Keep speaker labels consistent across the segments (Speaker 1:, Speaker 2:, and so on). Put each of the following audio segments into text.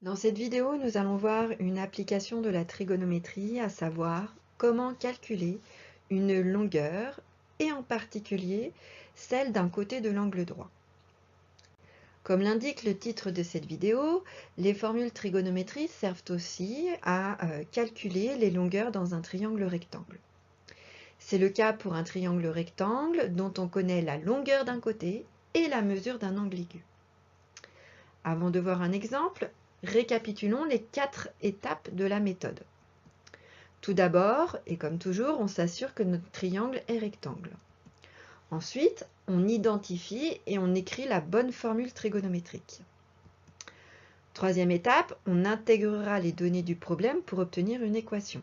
Speaker 1: Dans cette vidéo, nous allons voir une application de la trigonométrie, à savoir comment calculer une longueur et en particulier celle d'un côté de l'angle droit. Comme l'indique le titre de cette vidéo, les formules trigonométriques servent aussi à calculer les longueurs dans un triangle rectangle. C'est le cas pour un triangle rectangle dont on connaît la longueur d'un côté et la mesure d'un angle aigu. Avant de voir un exemple, récapitulons les 4 étapes de la méthode. Tout d'abord, et comme toujours, on s'assure que notre triangle est rectangle. Ensuite, on identifie et on écrit la bonne formule trigonométrique. Troisième étape, on intégrera les données du problème pour obtenir une équation.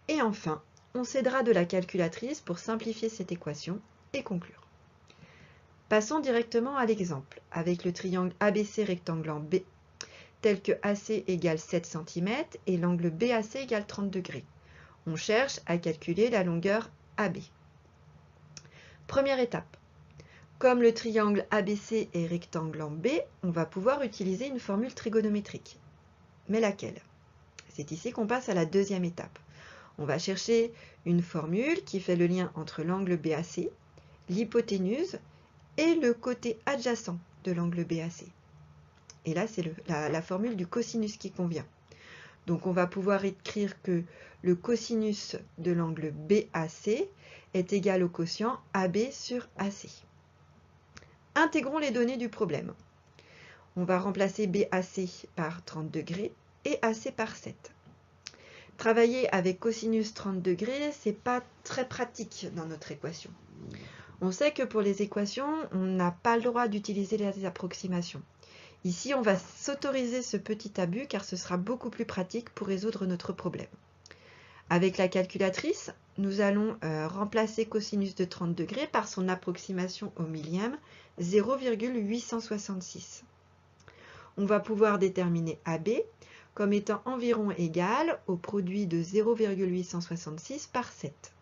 Speaker 1: Et enfin, on s'aidera de la calculatrice pour simplifier cette équation et conclure. Passons directement à l'exemple, avec le triangle ABC rectangle B, tel que AC égale 7 cm et l'angle BAC égale 30 degrés. On cherche à calculer la longueur AB. Première étape. Comme le triangle ABC est rectangle en B, on va pouvoir utiliser une formule trigonométrique. Mais laquelle? C'est ici qu'on passe à la deuxième étape. On va chercher une formule qui fait le lien entre l'angle BAC, l'hypoténuse et le côté adjacent de l'angle BAC. Et là, c'est la formule du cosinus qui convient. Donc on va pouvoir écrire que le cosinus de l'angle BAC est égal au quotient AB sur AC. Intégrons les données du problème. On va remplacer BAC par 30 degrés et AC par 7. Travailler avec cosinus 30 degrés, ce n'est pas très pratique dans notre équation. On sait que pour les équations, on n'a pas le droit d'utiliser les approximations. Ici, on va s'autoriser ce petit abus car ce sera beaucoup plus pratique pour résoudre notre problème. Avec la calculatrice, nous allons remplacer cosinus de 30 degrés par son approximation au millième, 0,866. On va pouvoir déterminer AB comme étant environ égal au produit de 0,866 par 7.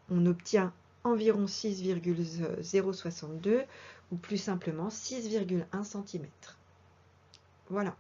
Speaker 1: On obtient environ 6,062 ou plus simplement 6,1 cm. Voilà.